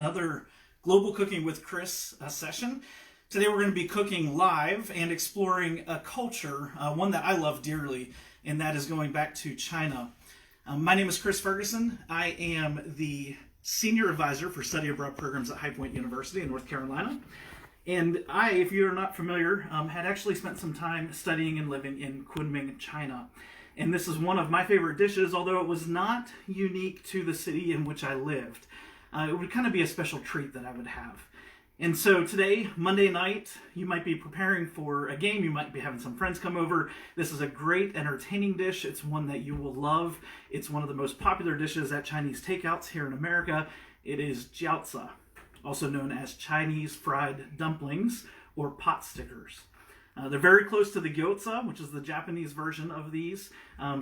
Another Global Cooking with Chris session. Today we're going to be cooking live and exploring a culture, one that I love dearly, and that is going back to China. My name is Chris Ferguson. I am the Senior Advisor for Study Abroad Programs at High Point University in North Carolina. And I, if you're not familiar, had actually spent some time studying and living in Kunming, China. And this is one of my favorite dishes, although it was not unique to the city in which I lived. It would kind of be a special treat that I would have. And so today, Monday night, you might be preparing for a game, you might be having some friends come over. This is a great, entertaining dish. It's one that you will love. It's one of the most popular dishes at Chinese takeouts here in America. It is Gyoza, also known as Chinese fried dumplings or pot stickers. They're very close to the Gyoza, which is the Japanese version of these.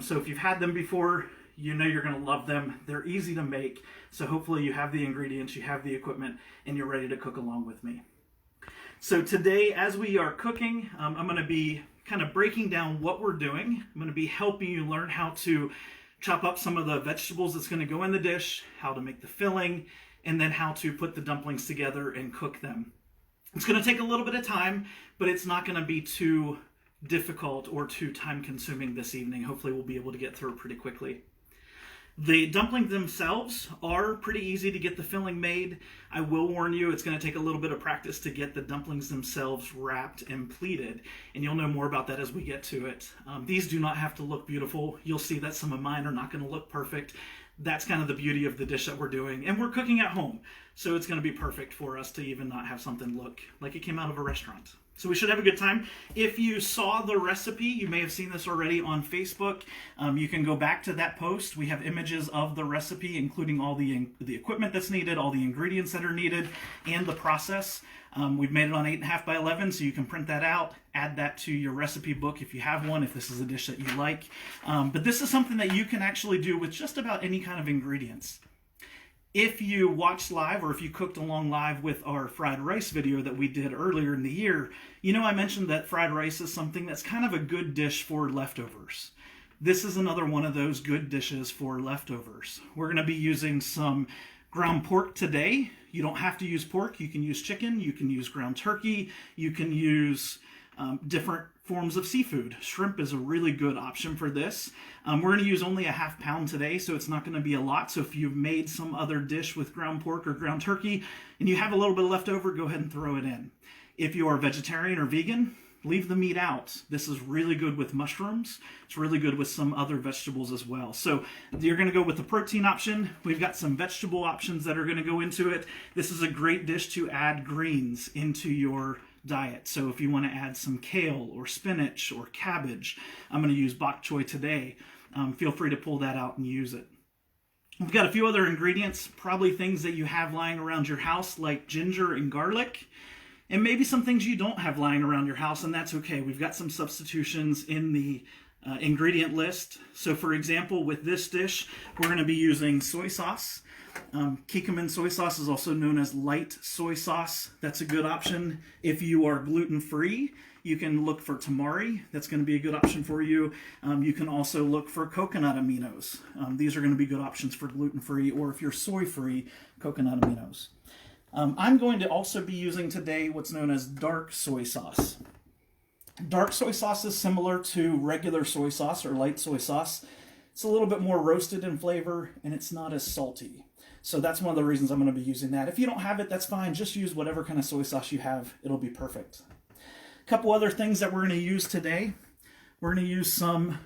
So if you've had them before, you know you're going to love them. They're easy to make, so hopefully you have the ingredients, you have the equipment, and you're ready to cook along with me. So today, as we are cooking, I'm going to be kind of breaking down what we're doing. I'm going to be helping you learn how to chop up some of the vegetables that's going to go in the dish, how to make the filling, and then how to put the dumplings together and cook them. It's going to take a little bit of time, but it's not going to be too difficult or too time-consuming this evening. Hopefully we'll be able to get through it pretty quickly. The dumplings themselves are pretty easy to get the filling made. I will warn you, it's going to take a little bit of practice to get the dumplings themselves wrapped and pleated, and you'll know more about that as we get to it. These do not have to look beautiful. You'll see that some of mine are not going to look perfect. That's kind of the beauty of the dish that we're doing, and we're cooking at home, so it's going to be perfect for us to even not have something look like it came out of a restaurant. So we should have a good time. If you saw the recipe, you may have seen this already on Facebook. You can go back to that post. We have images of the recipe, including all the equipment that's needed, all the ingredients that are needed, and the process. We've made it on 8.5 by 11, so you can print that out, add that to your recipe book if you have one, if this is a dish that you like. But this is something that you can actually do with just about any kind of ingredients. If you watched live or if you cooked along live with our fried rice video that we did earlier in the year, you know I mentioned that fried rice is something that's kind of a good dish for leftovers. This is another one of those good dishes for leftovers. We're going to be using some ground pork today. You don't have to use pork. You can use chicken. You can use ground turkey. You can use different forms of seafood. Shrimp is a really good option for this. We're going to use only a ½ pound today, so it's not going to be a lot. So if you've made some other dish with ground pork or ground turkey and you have a little bit left over, go ahead and throw it in. If you are vegetarian or vegan, leave the meat out. This is really good with mushrooms. It's really good with some other vegetables as well. So you're going to go with the protein option. We've got some vegetable options that are going to go into it. This is a great dish to add greens into your diet. So if you want to add some kale or spinach or cabbage, I'm going to use bok choy today. Feel free to pull that out and use it. We've got a few other ingredients, probably things that you have lying around your house like ginger and garlic, and maybe some things you don't have lying around your house, and that's okay. We've got some substitutions in the ingredient list. So for example, with this dish, we're going to be using soy sauce. Kikkoman soy sauce is also known as light soy sauce. That's a good option. If you are gluten-free, you can look for tamari. That's going to be a good option for you. You can also look for coconut aminos. These are going to be good options for gluten-free, or if you're soy-free, coconut aminos. I'm going to also be using today what's known as dark soy sauce. Dark soy sauce is similar to regular soy sauce or light soy sauce. It's a little bit more roasted in flavor, and it's not as salty. So that's one of the reasons I'm going to be using that. If you don't have it, that's fine. Just use whatever kind of soy sauce you have. It'll be perfect. A couple other things that we're going to use today. We're going to use some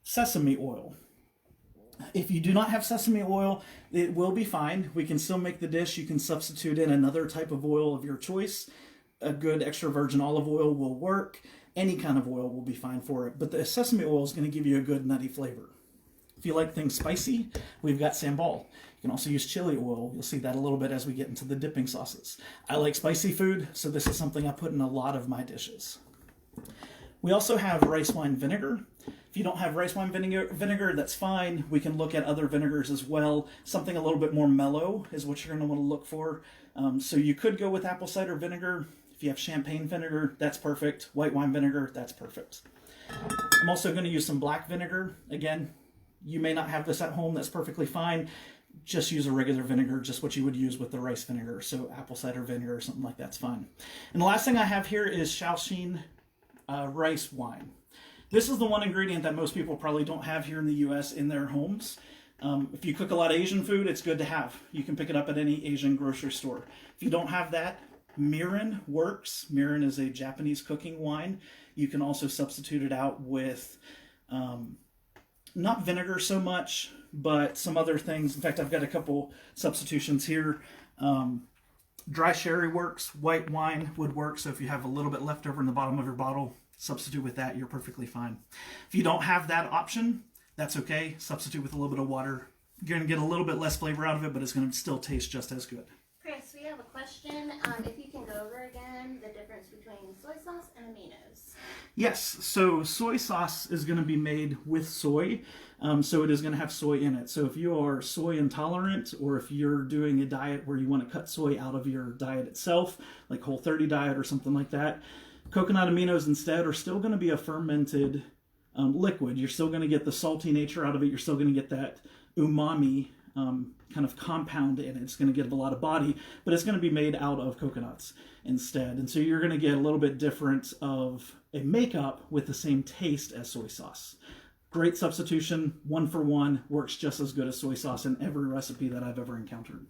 sesame oil. If you do not have sesame oil, it will be fine. We can still make the dish. You can substitute in another type of oil of your choice. A good extra virgin olive oil will work. Any kind of oil will be fine for it. But the sesame oil is going to give you a good nutty flavor. If you like things spicy, we've got sambal. You can also use chili oil. You'll see that a little bit as we get into the dipping sauces. I like spicy food, so this is something I put in a lot of my dishes. We also have rice wine vinegar. If you don't have rice wine vinegar, that's fine. We can look at other vinegars as well. Something a little bit more mellow is what you're going to want to look for. So you could go with apple cider vinegar. If you have champagne vinegar, that's perfect. White wine vinegar, that's perfect. I'm also going to use some black vinegar. Again, you may not have this at home. That's perfectly fine. just use a regular vinegar, just what you would use with the rice vinegar. So apple cider vinegar or something like that's fine. And the last thing I have here is Shaoxine rice wine. This is the one ingredient that most people probably don't have here in the US in their homes. If you cook a lot of Asian food, it's good to have. You can pick it up at any Asian grocery store. If you don't have that, mirin works. Mirin is a Japanese cooking wine. You can also substitute it out with not vinegar so much, but some other things. In fact, I've got a couple substitutions here. Dry sherry works. White wine would work. So if you have a little bit left over in the bottom of your bottle, substitute with that. You're perfectly fine. If you don't have that option, that's okay. Substitute with a little bit of water. You're going to get a little bit less flavor out of it, but it's going to still taste just as good. Chris, we have a question. If you can go over again the difference between soy sauce and aminos. Yes, so soy sauce is going to be made with soy, so it is going to have soy in it. So if you are soy intolerant, or if you're doing a diet where you want to cut soy out of your diet itself, like Whole30 diet or something like that, coconut aminos instead are still going to be a fermented liquid. You're still going to get the salty nature out of it. You're still going to get that umami kind of compound in it. It's going to give a lot of body, but it's going to be made out of coconuts instead. And so you're going to get a little bit different of a makeup with the same taste as soy sauce. Great substitution, 1-for-1, works just as good as soy sauce in every recipe that I've ever encountered.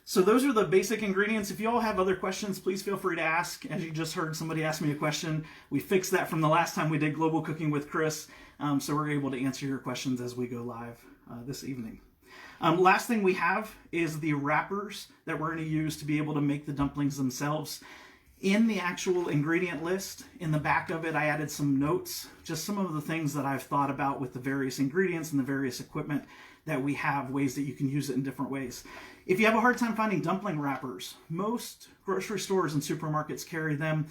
So those are the basic ingredients. If you all have other questions, please feel free to ask. As you just heard, somebody asked me a question. We fixed that from the last time we did Global Cooking with Chris, so we're able to answer your questions as we go live this evening. Last thing we have is the wrappers that we're going to use to be able to make the dumplings themselves. In the actual ingredient list, in the back of it, I added some notes, just some of the things that I've thought about with the various ingredients and the various equipment that we have, ways that you can use it in different ways. If you have a hard time finding dumpling wrappers, most grocery stores and supermarkets carry them.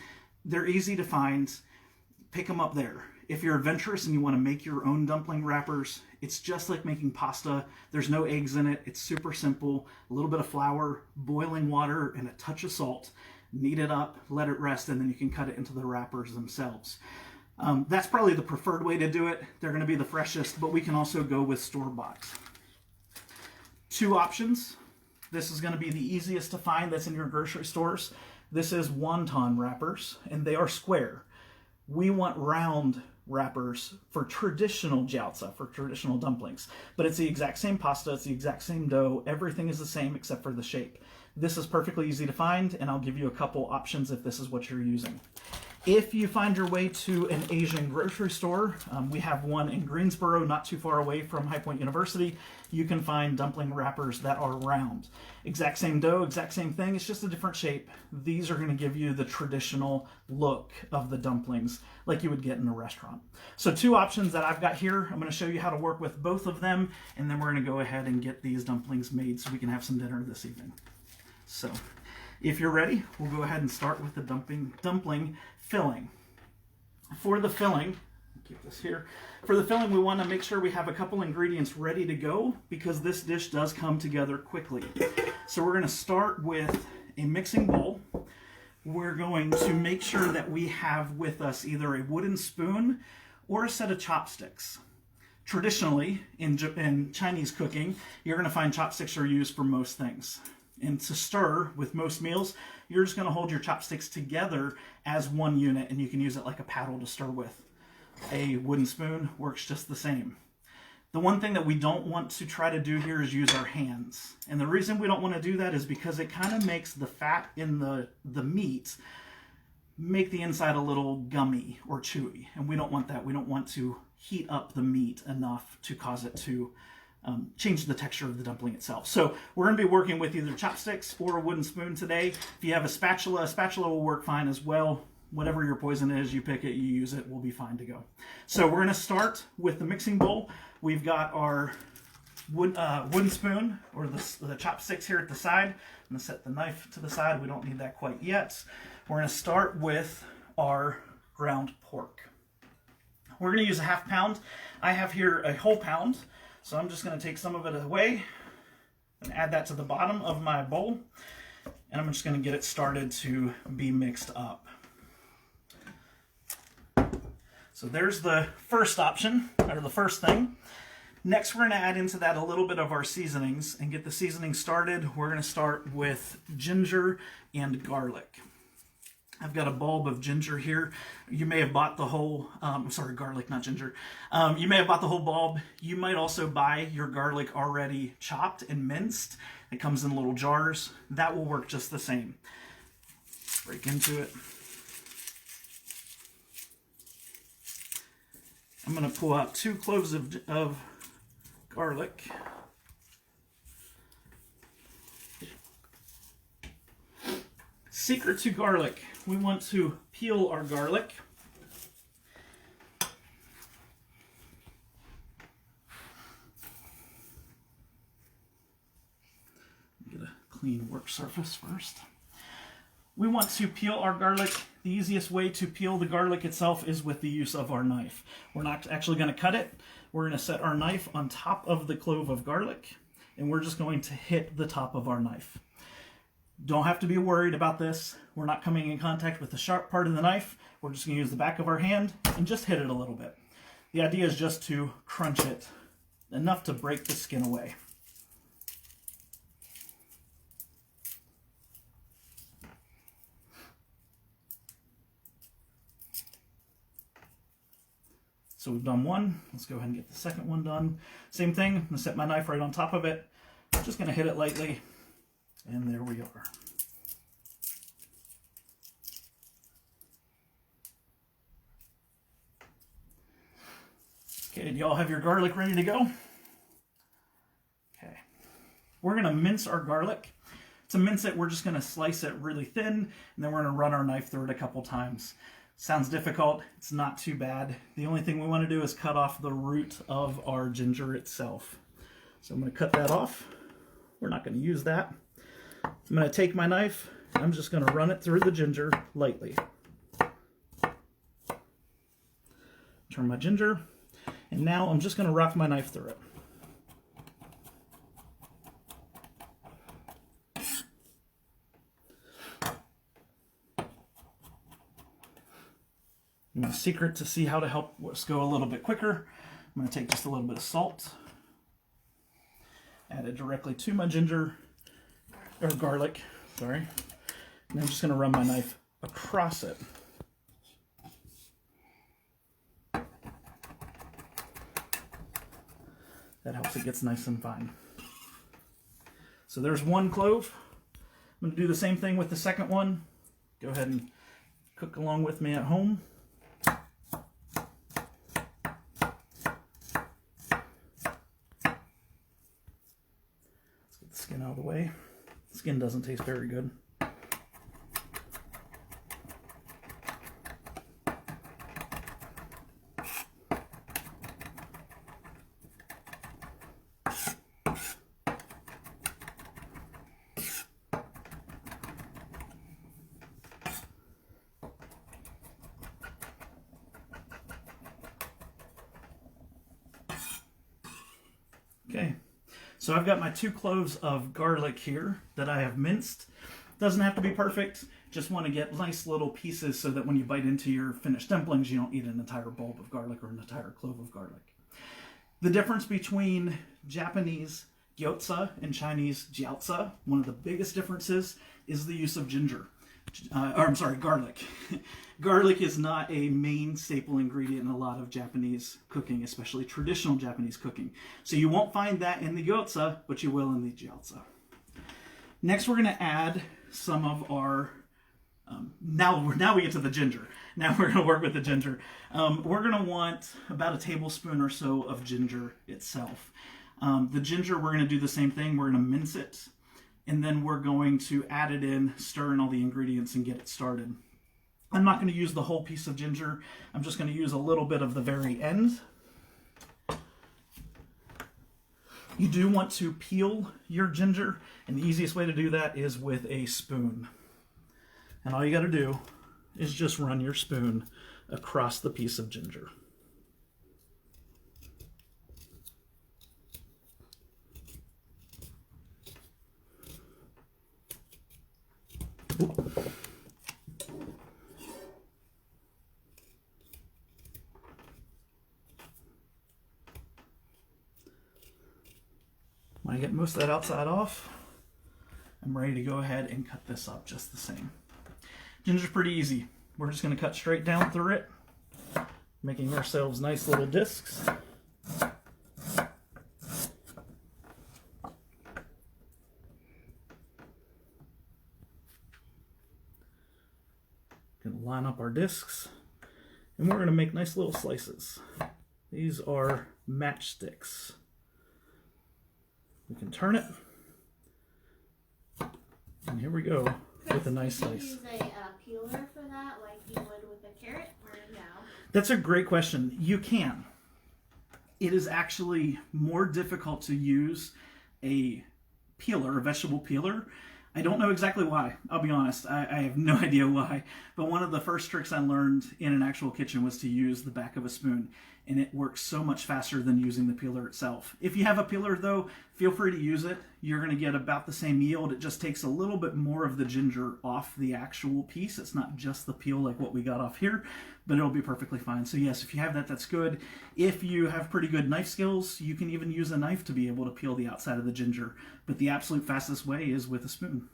They're easy to find. Pick them up there. If you're adventurous and you want to make your own dumpling wrappers, it's just like making pasta. There's no eggs in it. It's super simple. A little bit of flour, boiling water, and a touch of salt. Knead it up, let it rest, and then you can cut it into the wrappers themselves. That's probably the preferred way to do it. They're going to be the freshest, but we can also go with store-bought. Two options. This is going to be the easiest to find that's in your grocery stores. This is Wonton Wrappers, and they are square. We want round wrappers for traditional Giaza, for traditional dumplings. But it's the exact same pasta, it's the exact same dough, everything is the same except for the shape. This is perfectly easy to find, and I'll give you a couple options if this is what you're using. If you find your way to an Asian grocery store, we have one in Greensboro, not too far away from High Point University. You can find dumpling wrappers that are round. Exact same dough, exact same thing, it's just a different shape. These are going to give you the traditional look of the dumplings like you would get in a restaurant. So two options that I've got here. I'm going to show you how to work with both of them, and then we're going to go ahead and get these dumplings made so we can have some dinner this evening. So if you're ready, we'll go ahead and start with the dumpling filling. For the filling, keep this here. For the filling, we want to make sure we have a couple ingredients ready to go because this dish does come together quickly. So we're going to start with a mixing bowl. We're going to make sure that we have with us either a wooden spoon or a set of chopsticks. Traditionally, in Chinese cooking, you're going to find chopsticks are used for most things. And to stir with most meals, you're just going to hold your chopsticks together as one unit, and you can use it like a paddle to stir with. A wooden spoon works just the same. The one thing that we don't want to try to do here is use our hands. And the reason we don't want to do that is because it kind of makes the fat in the meat make the inside a little gummy or chewy. And we don't want that. We don't want to heat up the meat enough to cause it to change the texture of the dumpling itself. So we're going to be working with either chopsticks or a wooden spoon today. If you have a spatula will work fine as well. Whatever your poison is, you pick it, you use it, we'll be fine to go. So we're going to start with the mixing bowl. We've got our wooden spoon, or the chopsticks here at the side. I'm going to set the knife to the side. We don't need that quite yet. We're going to start with our ground pork. We're going to use a half pound. I have here a whole pound. So I'm just going to take some of it away and add that to the bottom of my bowl. And I'm just going to get it started to be mixed up. So there's the first option, or the first thing. Next, we're going to add into that a little bit of our seasonings and get the seasoning started. We're going to start with ginger and garlic. I've got a bulb of ginger here. You may have bought the whole, garlic, not ginger. You may have bought the whole bulb. You might also buy your garlic already chopped and minced. It comes in little jars. That will work just the same. Break into it. I'm going to pull out 2 cloves of garlic. Secret to garlic. We want to peel our garlic. Get a clean work surface first. We want to peel our garlic. The easiest way to peel the garlic itself is with the use of our knife. We're not actually going to cut it. We're going to set our knife on top of the clove of garlic, and we're just going to hit the top of our knife. Don't have to be worried about this. We're not coming in contact with the sharp part of the knife. We're just going to use the back of our hand and just hit it a little bit. The idea is just to crunch it enough to break the skin away. So we've done one. Let's go ahead and get the second one done. Same thing. I'm going to set my knife right on top of it. Just going to hit it lightly. And there we are. Okay, do y'all have your garlic ready to go? Okay. We're going to mince our garlic. To mince it, we're just going to slice it really thin, and then we're going to run our knife through it a couple times. Sounds difficult. It's not too bad. The only thing we want to do is cut off the root of our ginger itself. So I'm going to cut that off. We're not going to use that. I'm going to take my knife, and I'm just going to run it through the ginger lightly. Turn my ginger, and now I'm just going to rock my knife through it. And the secret to see how to help us go a little bit quicker, I'm going to take just a little bit of salt, add it directly to my ginger, or garlic, sorry. And I'm just going to run my knife across it. That helps it gets nice and fine. So there's one clove. I'm going to do the same thing with the second one. Go ahead and cook along with me at home. Skin out of the way. Skin doesn't taste very good. Okay. So I've got my 2 cloves of garlic here that I have minced. Doesn't have to be perfect. Just want to get nice little pieces so that when you bite into your finished dumplings, you don't eat an entire bulb of garlic or an entire clove of garlic. The difference between Japanese Gyoza and Chinese Giaza, one of the biggest differences is the use of ginger. Garlic. Garlic is not a main staple ingredient in a lot of Japanese cooking, especially traditional Japanese cooking. So you won't find that in the gyoza, but you will in the Giaza. Next, we're going to add some of our, now we get to the ginger. Now we're going to work with the ginger. We're going to want about a tablespoon or so of ginger itself. The ginger, we're going to do the same thing. We're going to mince it. And then we're going to add it in, stir in all the ingredients, and get it started. I'm not going to use the whole piece of ginger. I'm just going to use a little bit of the very end. You do want to peel your ginger, and the easiest way to do that is with a spoon. And all you got to do is just run your spoon across the piece of ginger. most of that outside off. I'm ready to go ahead and cut this up just the same. Ginger's pretty easy. We're just going to cut straight down through it, making ourselves nice little discs. Going to line up our discs, and we're going to make nice little slices. These are matchsticks. We can turn it, and here we go with a nice slice. Use a peeler for that, like you would with a carrot, or no? That's a great question. You can. It is actually more difficult to use a peeler, a vegetable peeler. I don't know exactly why. I'll be honest. I have no idea why. But one of the first tricks I learned in an actual kitchen was to use the back of a spoon. And it works so much faster than using the peeler itself. If you have a peeler though, feel free to use it. You're going to get about the same yield. It just takes a little bit more of the ginger off the actual piece. It's not just the peel like what we got off here, but it'll be perfectly fine. So yes, if you have that, that's good. If you have pretty good knife skills, you can even use a knife to be able to peel the outside of the ginger. But the absolute fastest way is with a spoon.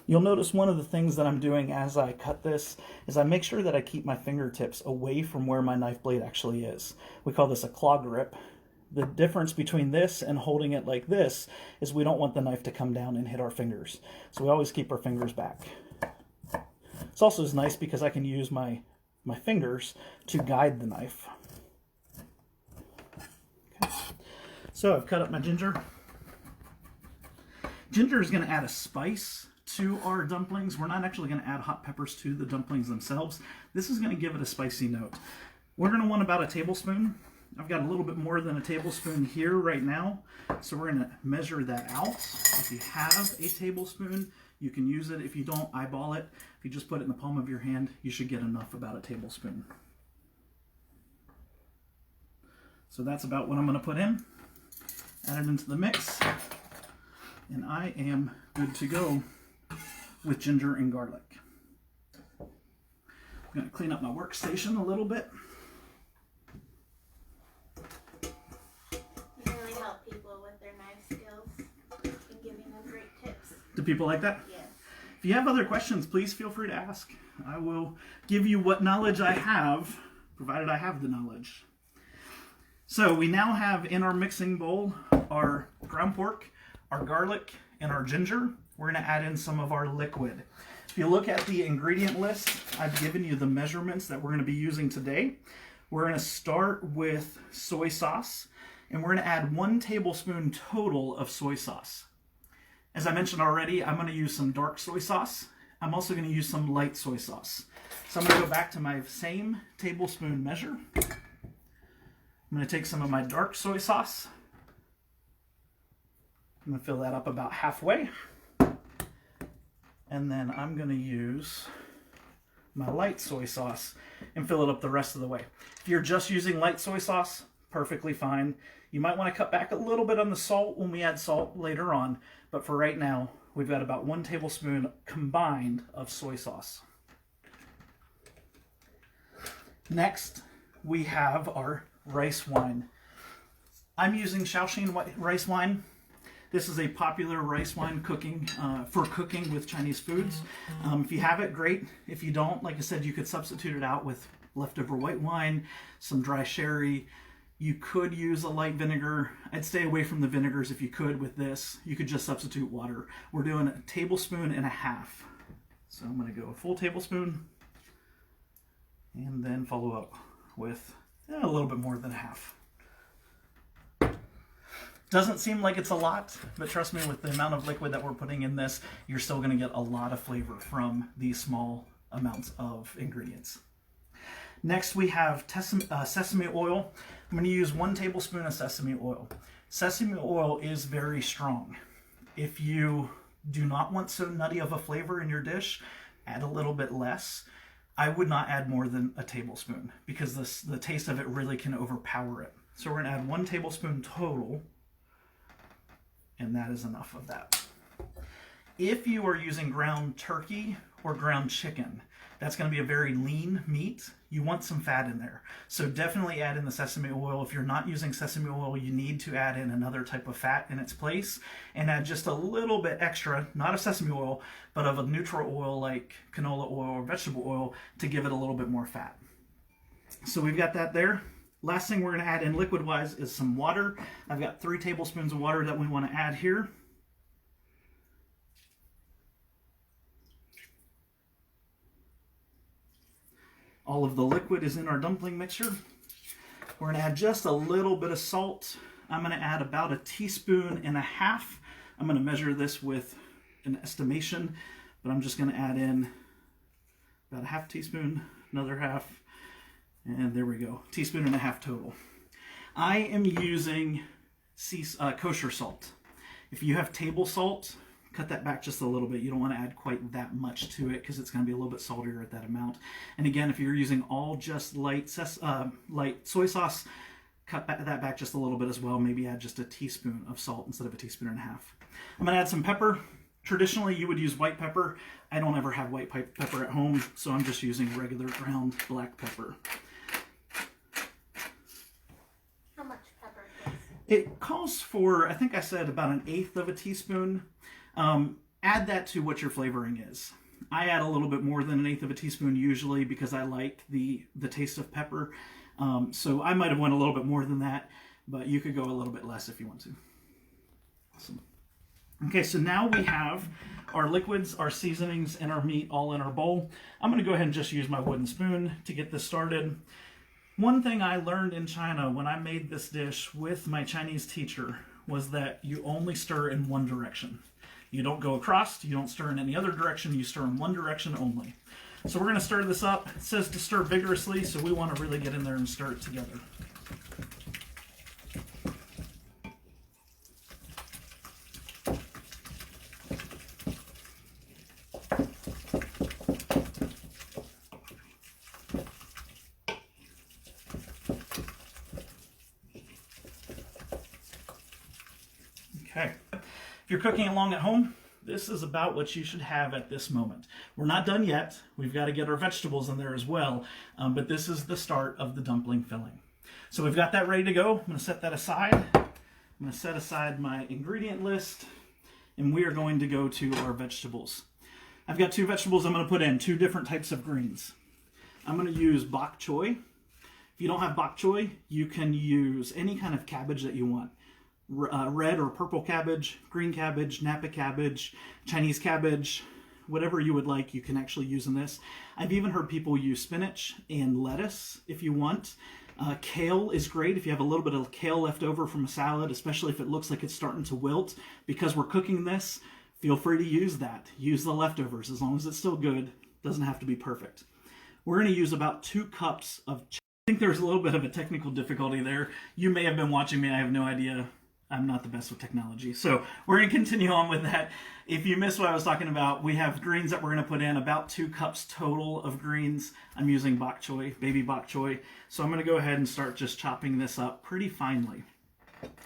You'll notice one of the things that I'm doing as I cut this is I make sure that I keep my fingertips away from where my knife blade actually is. We call this a claw grip. The difference between this and holding it like this is we don't want the knife to come down and hit our fingers. So we always keep our fingers back. It's also nice because I can use my fingers to guide the knife. Okay. So I've cut up my ginger. Ginger is going to add a spice to our dumplings. We're not actually going to add hot peppers to the dumplings themselves. This is going to give it a spicy note. We're going to want about a tablespoon. I've got a little bit more than a tablespoon here right now, so we're going to measure that out. If you have a tablespoon, you can use it. If you don't, eyeball it. If you just put it in the palm of your hand, you should get enough, about a tablespoon. So that's about what I'm going to put in. Add it into the mix, and I am good to go with ginger and garlic. I'm going to clean up my workstation a little bit. You really help people with their knife skills and giving them great tips. Do people like that? Yes. If you have other questions, please feel free to ask. I will give you what knowledge I have, provided I have the knowledge. So we now have in our mixing bowl our ground pork, our garlic, and our ginger. We're going to add in some of our liquid. If you look at the ingredient list, I've given you the measurements that we're going to be using today. We're going to start with soy sauce, and we're going to add 1 tablespoon total of soy sauce. As I mentioned already, I'm going to use some dark soy sauce. I'm also going to use some light soy sauce. So I'm going to go back to my same tablespoon measure. I'm going to take some of my dark soy sauce. I'm going to fill that up about halfway. And then I'm going to use my light soy sauce and fill it up the rest of the way. If you're just using light soy sauce, perfectly fine. You might want to cut back a little bit on the salt when we add salt later on, but for right now, we've got about 1 tablespoon combined of soy sauce. Next, we have our rice wine. I'm using Shaoxine rice wine. This is a popular rice wine for cooking with Chinese foods. If you have it, great. If you don't, like I said, you could substitute it out with leftover white wine, some dry sherry. You could use a light vinegar. I'd stay away from the vinegars if you could with this. You could just substitute water. We're doing 1.5 tablespoons. So I'm going to go a full tablespoon and then follow up with a little bit more than half. Doesn't seem like it's a lot, but trust me, with the amount of liquid that we're putting in this, you're still going to get a lot of flavor from these small amounts of ingredients. Next, we have sesame oil. I'm going to use 1 tablespoon of sesame oil. Sesame oil is very strong. If you do not want so nutty of a flavor in your dish, add a little bit less. I would not add more than 1 tablespoon because the taste of it really can overpower it. So we're going to add 1 tablespoon total. And that is enough of that. If you are using ground turkey or ground chicken. That's going to be a very lean meat. You want some fat in there. So definitely add in the sesame oil. If you're not using sesame oil, you need to add in another type of fat in its place and add just a little bit extra, not of sesame oil, but of a neutral oil like canola oil or vegetable oil to give it a little bit more fat. So we've got that there. Last thing we're going to add in liquid-wise is some water. I've got 3 tablespoons of water that we want to add here. All of the liquid is in our dumpling mixture. We're going to add just a little bit of salt. I'm going to add about 1.5 teaspoons. I'm going to measure this with an estimation, but I'm just going to add in about 1/2 teaspoon, another half, and there we go, 1.5 teaspoons total. I am using kosher salt. If you have table salt, cut that back just a little bit. You don't want to add quite that much to it because it's going to be a little bit saltier at that amount. And again, if you're using all just light soy sauce, cut that back just a little bit as well. Maybe add just 1 teaspoon of salt instead of 1.5 teaspoons. I'm going to add some pepper. Traditionally, you would use white pepper. I don't ever have white pepper at home, so I'm just using regular ground black pepper. How much pepper, please? It calls for, I think I said about 1/8 teaspoon. Add that to what your flavoring is. I add a little bit more than 1/8 teaspoon usually because I like the taste of pepper. So I might have went a little bit more than that, but you could go a little bit less if you want to. Awesome. Okay, so now we have our liquids, our seasonings, and our meat all in our bowl. I'm going to go ahead and just use my wooden spoon to get this started. One thing I learned in China when I made this dish with my Chinese teacher was that you only stir in one direction. You don't go across, you don't stir in any other direction, you stir in one direction only. So we're going to stir this up. It says to stir vigorously, so we want to really get in there and stir it together. Okay. If you're cooking along at home, this is about what you should have at this moment. We're not done yet. We've got to get our vegetables in there as well, but this is the start of the dumpling filling. So we've got that ready to go. I'm going to set that aside. I'm going to set aside my ingredient list, and we are going to go to our vegetables. I've got 2 vegetables I'm going to put in, 2 different types of greens. I'm going to use bok choy. If you don't have bok choy, you can use any kind of cabbage that you want. Red or purple cabbage, green cabbage, Napa cabbage, Chinese cabbage, whatever you would like, you can actually use in this. I've even heard people use spinach and lettuce if you want. Kale is great if you have a little bit of kale left over from a salad, especially if it looks like it's starting to wilt. Because we're cooking this, feel free to use that. Use the leftovers as long as it's still good. Doesn't have to be perfect. We're going to use about 2 cups of I think there's a little bit of a technical difficulty there. You may have been watching me, I have no idea. I'm not the best with technology. So we're going to continue on with that. If you missed what I was talking about, we have greens that we're going to put in, about 2 cups total of greens. I'm using bok choy, baby bok choy. So I'm going to go ahead and start just chopping this up pretty finely.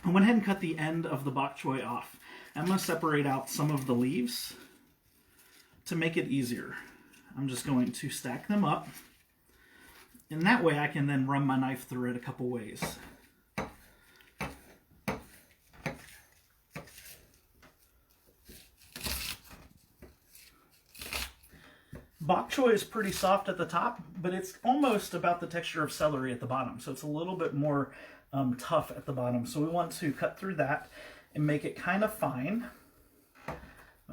I went ahead and cut the end of the bok choy off. I'm going to separate out some of the leaves to make it easier. I'm just going to stack them up. And that way I can then run my knife through it a couple ways. Bok choy is pretty soft at the top, but it's almost about the texture of celery at the bottom. So it's a little bit more tough at the bottom. So we want to cut through that and make it kind of fine. I'm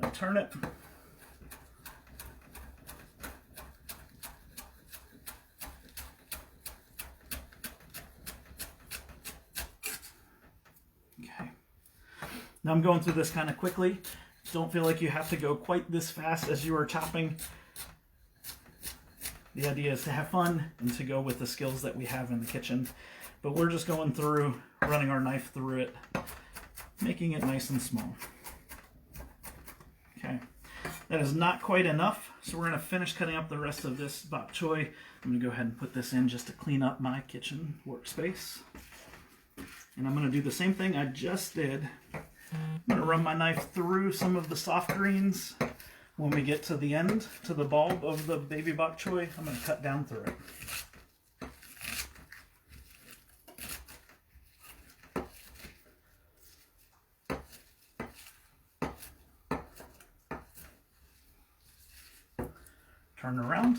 going to turn it. Okay. Now I'm going through this kind of quickly. Don't feel like you have to go quite this fast as you are chopping. The idea is to have fun and to go with the skills that we have in the kitchen. But we're just going through, running our knife through it, making it nice and small. Okay, that is not quite enough, so we're going to finish cutting up the rest of this bok choy. I'm going to go ahead and put this in just to clean up my kitchen workspace. And I'm going to do the same thing I just did. I'm going to run my knife through some of the soft greens. When we get to the end, to the bulb of the baby bok choy, I'm going to cut down through it. Turn around.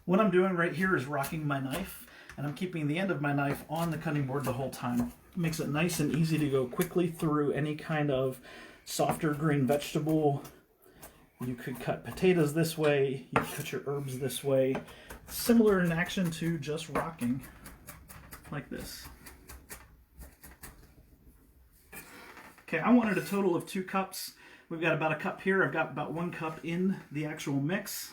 What I'm doing right here is rocking my knife, and I'm keeping the end of my knife on the cutting board the whole time. It makes it nice and easy to go quickly through any kind of softer green vegetable. You could cut potatoes this way, you could cut your herbs this way. Similar in action to just rocking, like this. Okay, I wanted a total of 2 cups. We've got about a cup here. I've got about 1 cup in the actual mix.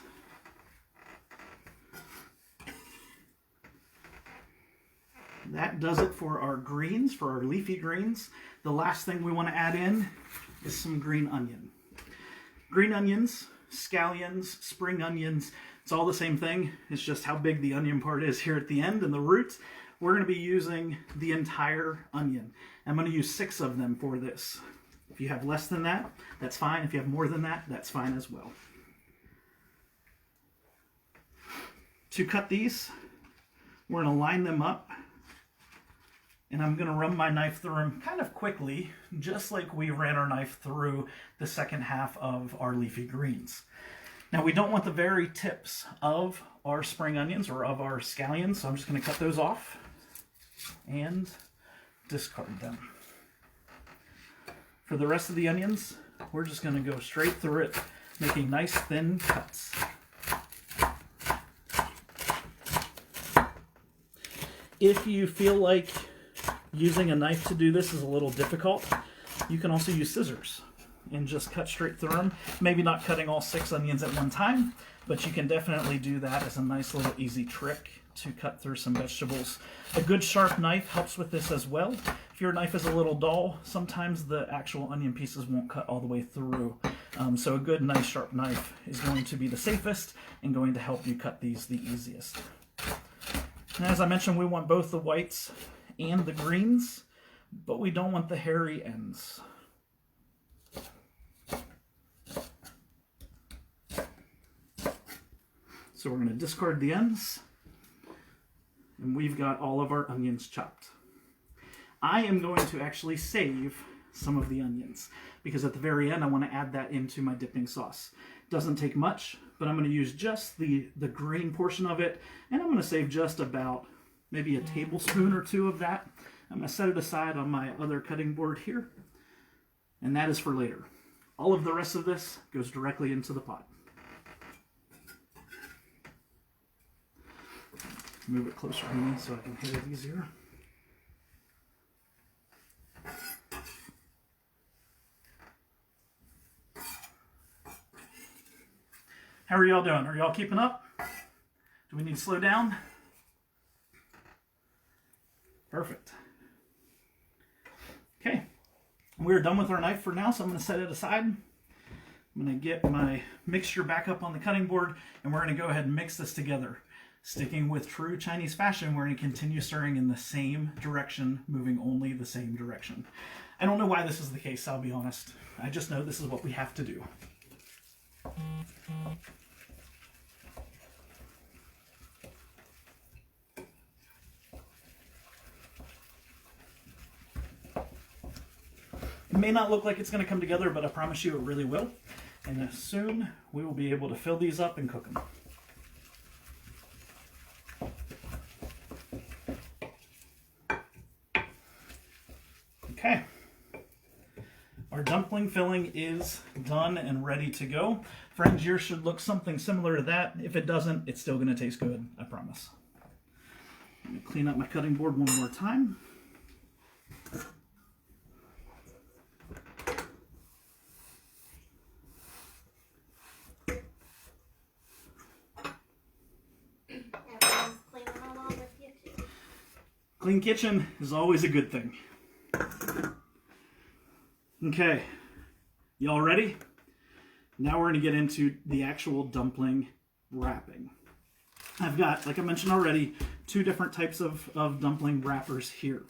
That does it for our greens, for our leafy greens. The last thing we want to add in is some green onion. Green onions, scallions, spring onions, it's all the same thing. It's just how big the onion part is here at the end and the roots. We're going to be using the entire onion. I'm going to use 6 of them for this. If you have less than that, that's fine. If you have more than that, that's fine as well. To cut these, we're going to line them up. And I'm going to run my knife through them kind of quickly, just like we ran our knife through the second half of our leafy greens. Now, we don't want the very tips of our spring onions or of our scallions, so I'm just going to cut those off and discard them. For the rest of the onions, we're just going to go straight through it, making nice thin cuts. If you feel like using a knife to do this is a little difficult, you can also use scissors and just cut straight through them. Maybe not cutting all 6 onions at one time, but you can definitely do that as a nice little easy trick to cut through some vegetables. A good sharp knife helps with this as well. If your knife is a little dull, sometimes the actual onion pieces won't cut all the way through. So a good, nice, sharp knife is going to be the safest and going to help you cut these the easiest. And as I mentioned, we want both the whites and the greens, but we don't want the hairy ends. So we're going to discard the ends, and we've got all of our onions chopped. I am going to actually save some of the onions, because at the very end I want to add that into my dipping sauce. It doesn't take much, but I'm going to use just the green portion of it, and I'm going to save just about maybe a tablespoon or 2 of that. I'm going to set it aside on my other cutting board here, and that is for later. All of the rest of this goes directly into the pot. Move it closer to me so I can hit it easier. How are y'all doing? Are y'all keeping up? Do we need to slow down? Perfect. Okay, we're done with our knife for now, so I'm going to set it aside. I'm going to get my mixture back up on the cutting board, and we're going to go ahead and mix this together. Sticking with true Chinese fashion, we're going to continue stirring in the same direction, moving only the same direction. I don't know why this is the case, I'll be honest. I just know this is what we have to do. It may not look like it's going to come together, but I promise you it really will. And soon we will be able to fill these up and cook them. Okay, our dumpling filling is done and ready to go. Friends, yours should look something similar to that. If it doesn't, it's still going to taste good, I promise. Let me clean up my cutting board one more time. Clean kitchen is always a good thing. Okay, y'all ready? Now we're going to get into the actual dumpling wrapping. I've got, like I mentioned already, 2 different types of dumpling wrappers here.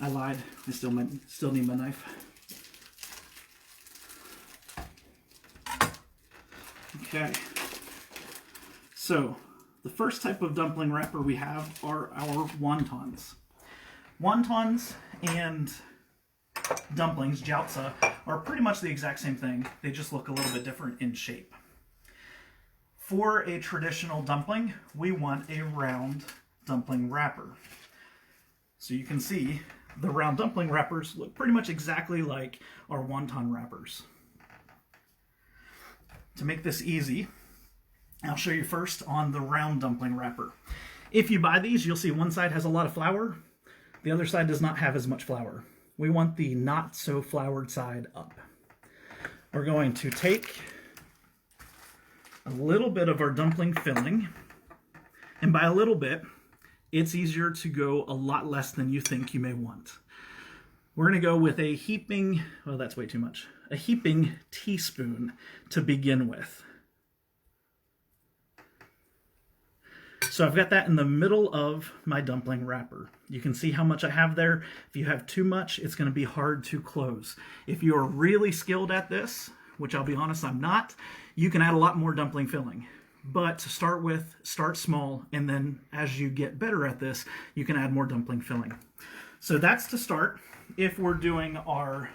I lied. I still need my knife. Okay. So, the first type of dumpling wrapper we have are our wontons. Wontons and dumplings, Giaza, are pretty much the exact same thing. They just look a little bit different in shape. For a traditional dumpling, we want a round dumpling wrapper. So you can see the round dumpling wrappers look pretty much exactly like our wonton wrappers. To make this easy, I'll show you first on the round dumpling wrapper. If you buy these, you'll see one side has a lot of flour, the other side does not have as much flour. We want the not so floured side up. We're going to take a little bit of our dumpling filling, and by a little bit, it's easier to go a lot less than you think you may want. We're going to go with a heaping, well, that's way too much, a heaping teaspoon to begin with. So I've got that in the middle of my dumpling wrapper. You can see how much I have there. If you have too much, it's going to be hard to close. If you are really skilled at this, which I'll be honest, I'm not, you can add a lot more dumpling filling. But to start with, start small, and then as you get better at this, you can add more dumpling filling. So that's to start. If we're doing our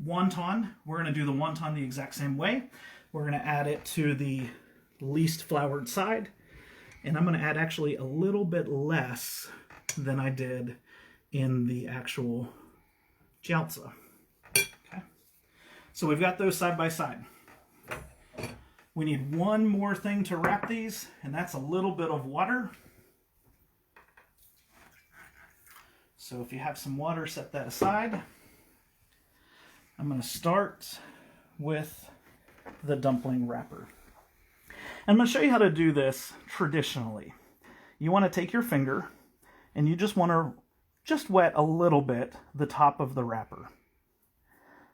wonton, we're going to do the wonton the exact same way. We're going to add it to the least floured side, and I'm going to add actually a little bit less than I did in the actual Giaza. Okay. So we've got those side by side. We need one more thing to wrap these, and that's a little bit of water. So if you have some water, set that aside. I'm going to start with the dumpling wrapper. I'm going to show you how to do this traditionally. You want to take your finger, and you just want to just wet a little bit the top of the wrapper.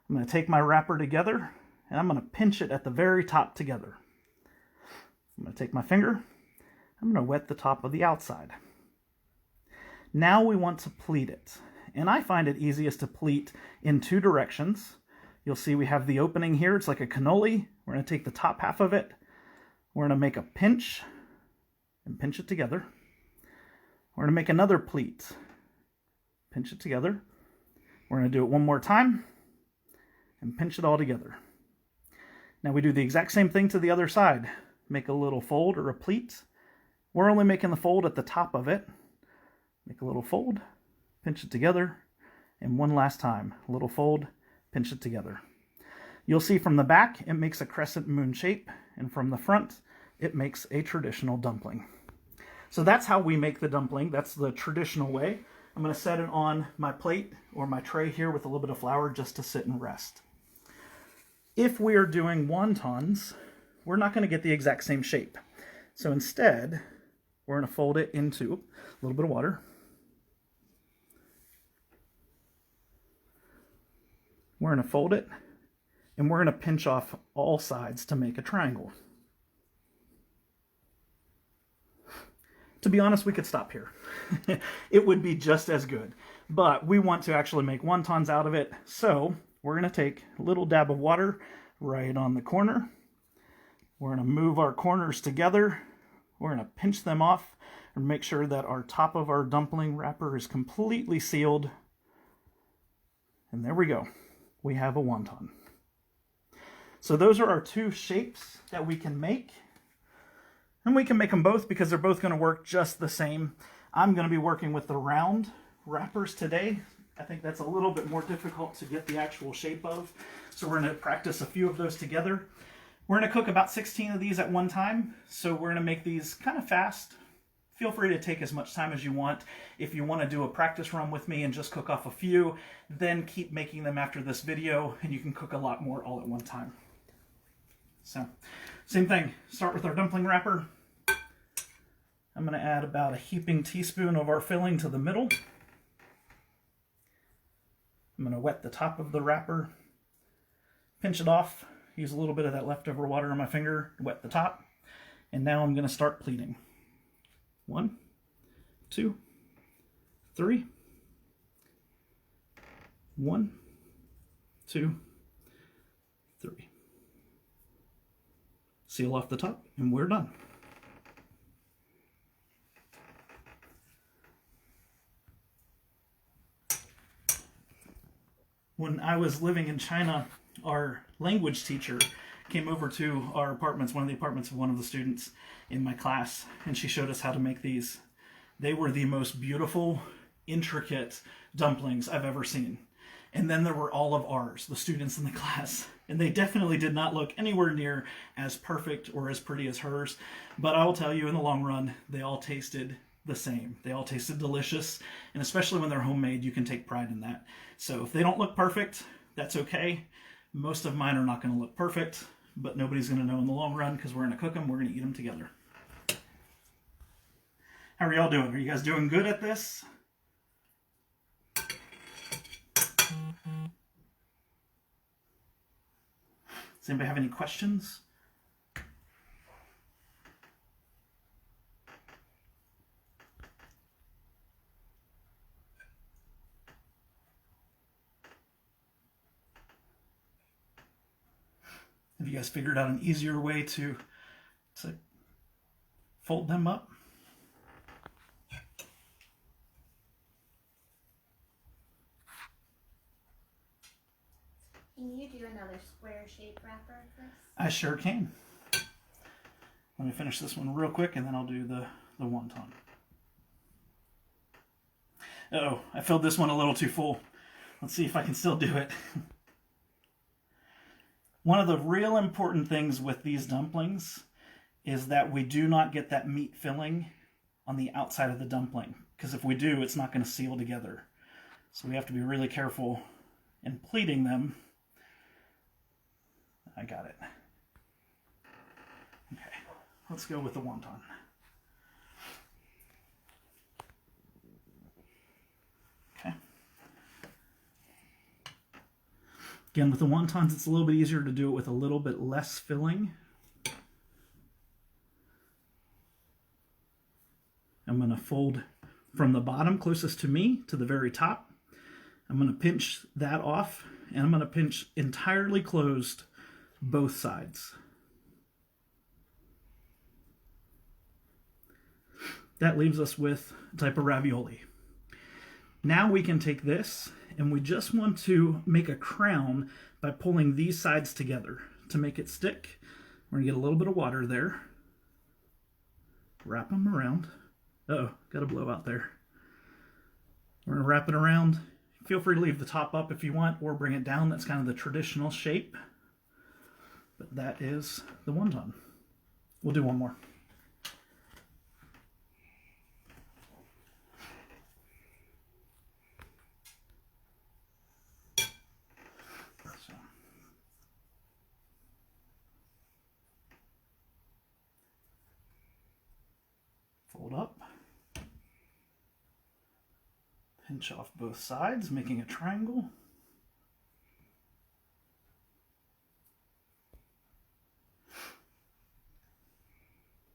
I'm going to take my wrapper together, and I'm going to pinch it at the very top together. I'm going to take my finger, I'm going to wet the top of the outside. Now we want to pleat it, and I find it easiest to pleat in 2 directions. You'll see we have the opening here, it's like a cannoli. We're going to take the top half of it, we're going to make a pinch, and pinch it together. We're going to make another pleat, pinch it together. We're going to do it one more time, and pinch it all together. Now we do the exact same thing to the other side. Make a little fold or a pleat. We're only making the fold at the top of it. Make a little fold, pinch it together, and one last time. A little fold, pinch it together. You'll see from the back, it makes a crescent moon shape, and from the front, it makes a traditional dumpling. So that's how we make the dumpling. That's the traditional way. I'm going to set it on my plate or my tray here with a little bit of flour just to sit and rest. If we are doing wontons, we're not going to get the exact same shape. So instead, we're going to fold it into a little bit of water. We're going to fold it, and we're going to pinch off all sides to make a triangle. To be honest, we could stop here. It would be just as good. But we want to actually make wontons out of it, so we're going to take a little dab of water right on the corner. We're going to move our corners together. We're going to pinch them off and make sure that our top of our dumpling wrapper is completely sealed. And there we go. We have a wonton. So those are our 2 shapes that we can make. And we can make them both because they're both going to work just the same. I'm going to be working with the round wrappers today. I think that's a little bit more difficult to get the actual shape of. So we're going to practice a few of those together. We're going to cook about 16 of these at one time. So we're going to make these kind of fast. Feel free to take as much time as you want. If you want to do a practice run with me and just cook off a few, then keep making them after this video and you can cook a lot more all at one time. So, same thing. Start with our dumpling wrapper. I'm going to add about a heaping teaspoon of our filling to the middle. I'm going to wet the top of the wrapper, pinch it off, use a little bit of that leftover water on my finger to wet the top, And now I'm going to start pleating. 1, 2, 3. 1, 2, 3. Seal off the top, and we're done. When I was living in China, our language teacher came over to our apartments, one of the apartments of one of the students in my class, and she showed us how to make these. They were the most beautiful, intricate dumplings I've ever seen. And then there were all of ours, the students in the class. And they definitely did not look anywhere near as perfect or as pretty as hers. But I will tell you, in the long run, they all tasted the same. They all tasted delicious. And especially when they're homemade, you can take pride in that. So if they don't look perfect, that's okay. Most of mine are not going to look perfect, but nobody's going to know in the long run because we're going to cook them. We're going to eat them together. How are y'all doing? Are you guys doing good at this? Does anybody have any questions? Have you guys figured out an easier way to fold them up? Can you do another square shape wrapper of this? I sure can. Let me finish this one real quick and then I'll do the wonton. Uh-oh, I filled this one a little too full. Let's see if I can still do it. One of the real important things with these dumplings is that we do not get that meat filling on the outside of the dumpling, because if we do, it's not going to seal together. So we have to be really careful in pleating them. I got it. Okay, let's go with the wonton. Okay. Again, with the wontons, it's a little bit easier to do it with a little bit less filling. I'm going to fold from the bottom closest to me to the very top. I'm going to pinch that off, and I'm going to pinch entirely closed both sides. That leaves us with a type of ravioli. Now we can take this, and we just want to make a crown by pulling these sides together to make it stick. We're going to get a little bit of water there. Wrap them around. Uh-oh, got a blowout there. We're going to wrap it around. Feel free to leave the top up if you want, or bring it down. That's kind of the traditional shape. But that is the wonton. We'll do one more. So. Fold up. Pinch off both sides, making a triangle.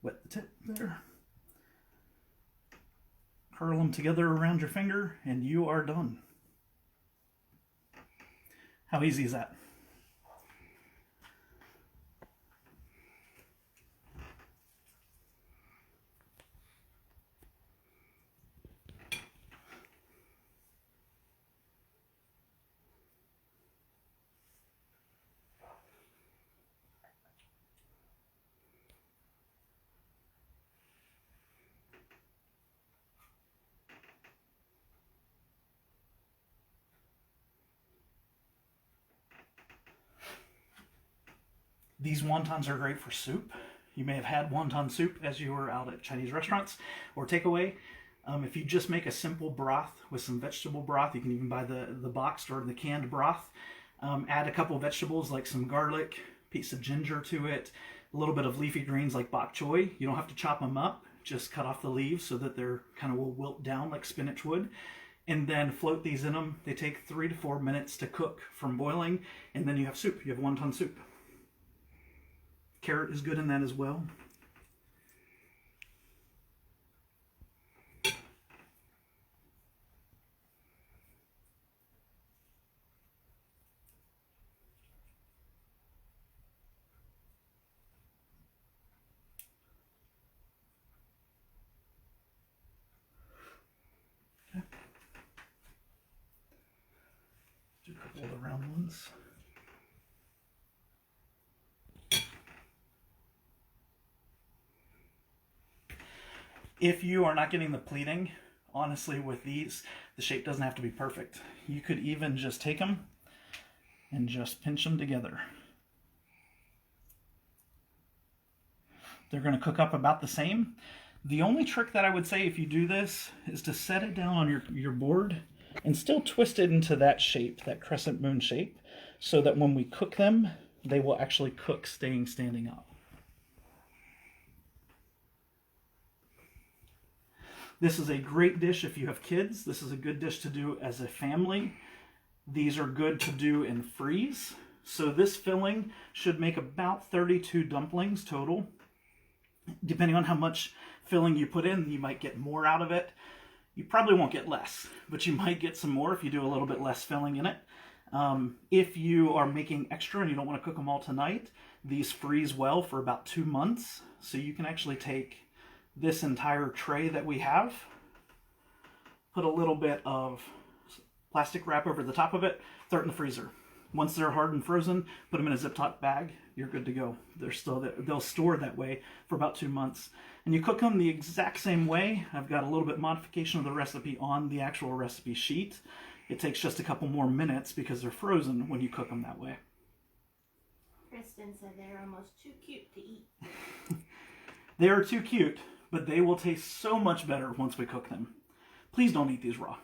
Wet the tip there. Curl them together around your finger, and you are done. How easy is that? These wontons are great for soup. You may have had wonton soup as you were out at Chinese restaurants or takeaway. If you just make a simple broth with some vegetable broth, you can even buy the boxed or the canned broth. Add a couple vegetables like some garlic, piece of ginger to it, a little bit of leafy greens like bok choy. You don't have to chop them up, just cut off the leaves so that they're kind of will wilt down like spinach would. And then float these in them. They take 3 to 4 minutes to cook from boiling, and then you have soup. You have wonton soup. Carrot is good in that as well. brown ones. If you are not getting the pleating, honestly, with these, the shape doesn't have to be perfect. You could even just take them and just pinch them together. They're going to cook up about the same. The only trick that I would say if you do this is to set it down on your board and still twist it into that shape, that crescent moon shape, so that when we cook them, they will actually cook standing up. This is a great dish if you have kids. This is a good dish to do as a family. These are good to do and freeze. So this filling should make about 32 dumplings total. Depending on how much filling you put in, you might get more out of it. You probably won't get less, but you might get some more if you do a little bit less filling in it. If you are making extra and you don't want to cook them all tonight, these freeze well for about 2 months. So you can actually take this entire tray that we have, put a little bit of plastic wrap over the top of it, throw it in the freezer. Once they're hard and frozen, put them in a zip-top bag, you're good to go. They'll store that way for about 2 months. And you cook them the exact same way. I've got a little bit modification of the recipe on the actual recipe sheet. It takes just a couple more minutes because they're frozen when you cook them that way. Kristen said they're almost too cute to eat. They are too cute, but they will taste so much better once we cook them. Please don't eat these raw.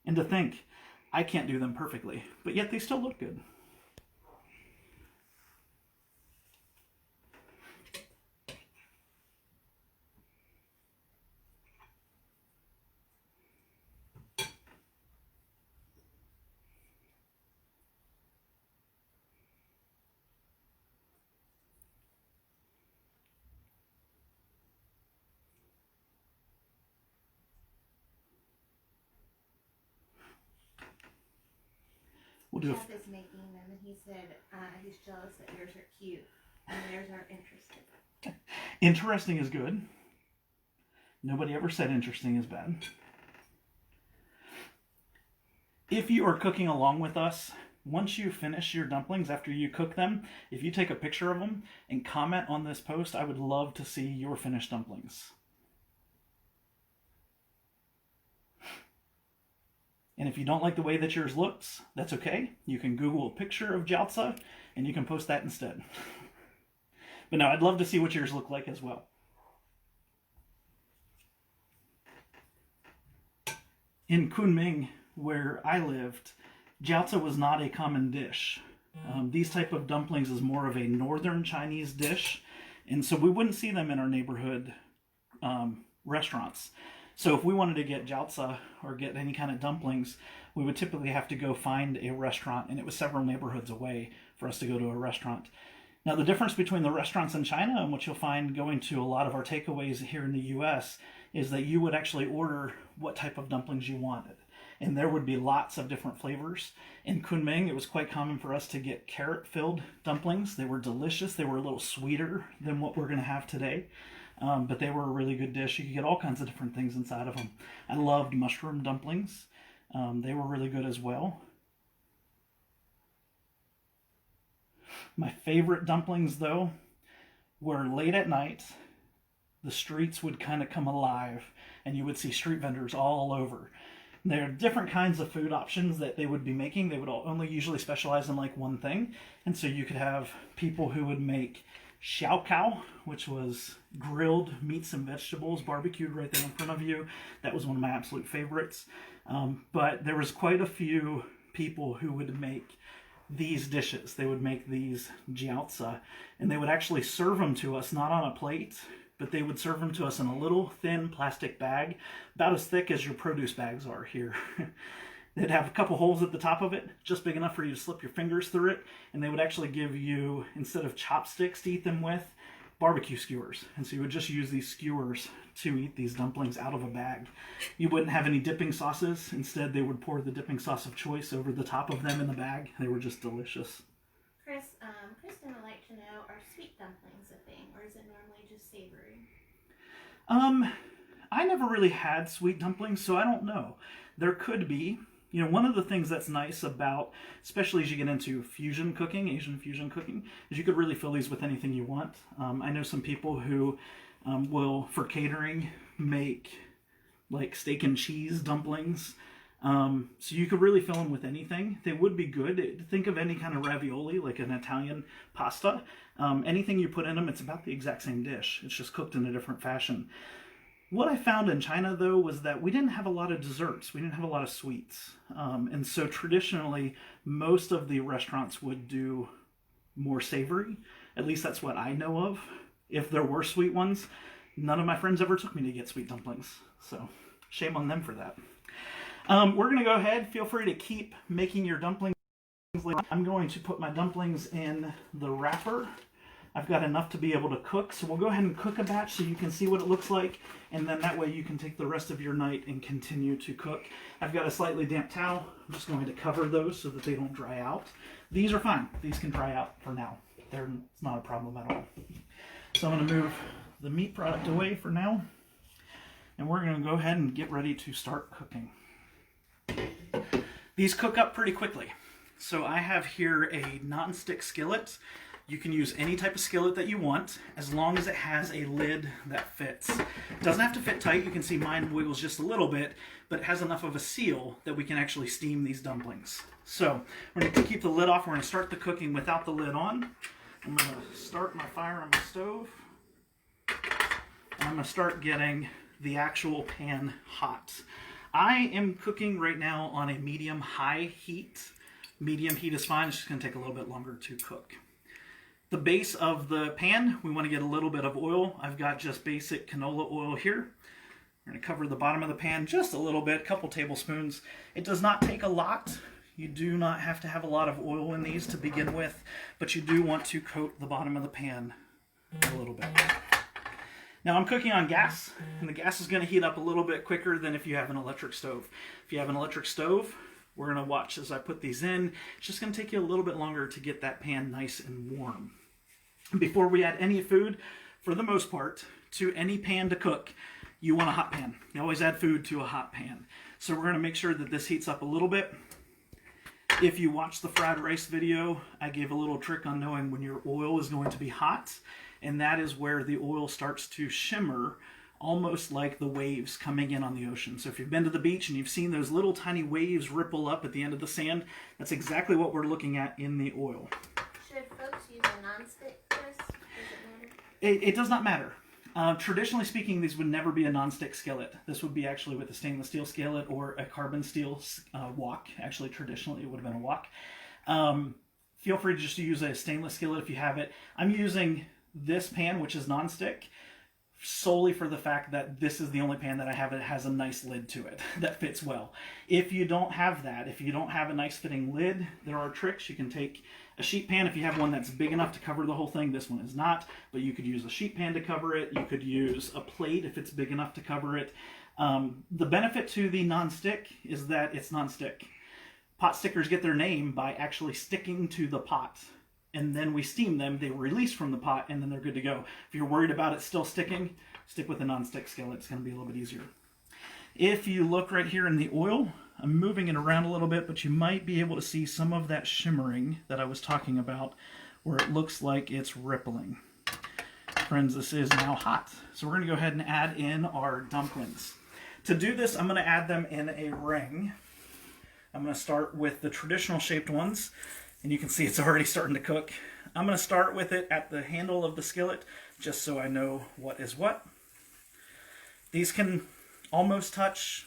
And to think, I can't do them perfectly, but yet they still look good. We'll do Jeff is making them, and he said he's jealous that yours are cute and theirs are interesting. Interesting is good. Nobody ever said interesting is bad. If you are cooking along with us, once you finish your dumplings, after you cook them, if you take a picture of them and comment on this post, I would love to see your finished dumplings. And if you don't like the way that yours looks, that's okay. You can Google a picture of Giaza and you can post that instead. But no, I'd love to see what yours look like as well. In Kunming, where I lived, Giaza was not a common dish. These type of dumplings is more of a northern Chinese dish, and so we wouldn't see them in our neighborhood restaurants. So if we wanted to get Giaza or get any kind of dumplings, we would typically have to go find a restaurant, and it was several neighborhoods away for us to go to a restaurant. Now, the difference between the restaurants in China and what you'll find going to a lot of our takeaways here in the U.S. is that you would actually order what type of dumplings you wanted. And there would be lots of different flavors. In Kunming, it was quite common for us to get carrot-filled dumplings. They were delicious. They were a little sweeter than what we're going to have today. But they were a really good dish. You could get all kinds of different things inside of them. I loved mushroom dumplings. They were really good as well. My favorite dumplings, though, were late at night. The streets would kind of come alive, and you would see street vendors all over. There are different kinds of food options that they would be making. They would only usually specialize in like one thing. And so you could have people who would make Shaoxine, which was grilled meats and vegetables, barbecued right there in front of you. That was one of my absolute favorites. But there was quite a few people who would make these dishes. They would make these Giaza, and they would actually serve them to us, not on a plate, but they would serve them to us in a little thin plastic bag, about as thick as your produce bags are here. They'd have a couple holes at the top of it, just big enough for you to slip your fingers through it, and they would actually give you, instead of chopsticks to eat them with, barbecue skewers. And so you would just use these skewers to eat these dumplings out of a bag. You wouldn't have any dipping sauces. Instead, they would pour the dipping sauce of choice over the top of them in the bag. They were just delicious. Kristen would like to know, are sweet dumplings a thing, or is it normally just savory? I never really had sweet dumplings, so I don't know. There could be, one of the things that's nice about, especially as you get into fusion cooking, Asian fusion cooking, is you could really fill these with anything you want. I know some people who will, for catering, make like steak and cheese dumplings. So you could really fill them with anything. They would be good. Think of any kind of ravioli, like an Italian pasta. Anything you put in them, it's about the exact same dish. It's just cooked in a different fashion. What I found in China, though, was that we didn't have a lot of desserts. We didn't have a lot of sweets. And so traditionally, most of the restaurants would do more savory. At least that's what I know of. If there were sweet ones, none of my friends ever took me to get sweet dumplings. So shame on them for that. We're going to go ahead. Feel free to keep making your dumplings. I'm going to put my dumplings in the wrapper. I've got enough to be able to cook, so we'll go ahead and cook a batch so you can see what it looks like, and then that way you can take the rest of your night and continue to cook. I've got a slightly damp towel. I'm just going to cover those so that they don't dry out. These are fine. These can dry out for now. It's not a problem at all. So I'm going to move the meat product away for now, and we're going to go ahead and get ready to start cooking. These cook up pretty quickly. So I have here a non-stick skillet. You can use any type of skillet that you want, as long as it has a lid that fits. It doesn't have to fit tight. You can see mine wiggles just a little bit, but it has enough of a seal that we can actually steam these dumplings. So we're going to keep the lid off. We're going to start the cooking without the lid on. I'm going to start my fire on my stove. And I'm going to start getting the actual pan hot. I am cooking right now on a medium-high heat. Medium heat is fine. It's just going to take a little bit longer to cook. The base of the pan, we want to get a little bit of oil. I've got just basic canola oil here. We're going to cover the bottom of the pan just a little bit, a couple tablespoons. It does not take a lot. You do not have to have a lot of oil in these to begin with, but you do want to coat the bottom of the pan a little bit. Now I'm cooking on gas, and the gas is going to heat up a little bit quicker than if you have an electric stove. If you have an electric stove, we're going to watch as I put these in. It's just going to take you a little bit longer to get that pan nice and warm. Before we add any food, for the most part, to any pan to cook, you want a hot pan. You always add food to a hot pan. So we're going to make sure that this heats up a little bit. If you watch the fried rice video, I gave a little trick on knowing when your oil is going to be hot, and that is where the oil starts to shimmer, almost like the waves coming in on the ocean. So if you've been to the beach and you've seen those little tiny waves ripple up at the end of the sand, that's exactly what we're looking at in the oil. Should folks use a non-stick, Chris? Does it matter? It does not matter. Traditionally speaking, these would never be a non-stick skillet. This would be actually with a stainless steel skillet or a carbon steel wok. Actually, traditionally, it would have been a wok. Feel free to just use a stainless skillet if you have it. I'm using this pan, which is non-stick, solely for the fact that this is the only pan that I have that has a nice lid to it that fits well. If you don't have that, if you don't have a nice fitting lid, there are tricks. You can take a sheet pan if you have one that's big enough to cover the whole thing. This one is not, but you could use a sheet pan to cover it. You could use a plate if it's big enough to cover it. The benefit to the non-stick is that it's non-stick. Pot stickers get their name by actually sticking to the pot. And then we steam them, they release from the pot, and then they're good to go. If you're worried about it still sticking, stick with a non-stick skillet. It's going to be a little bit easier. If you look right here in the oil, I'm moving it around a little bit, but you might be able to see some of that shimmering that I was talking about, where it looks like it's rippling. Friends, this is now hot. So we're going to go ahead and add in our dumplings. To do this, I'm going to add them in a ring. I'm going to start with the traditional shaped ones. And you can see it's already starting to cook. I'm going to start with it at the handle of the skillet, just so I know what is what. These can almost touch.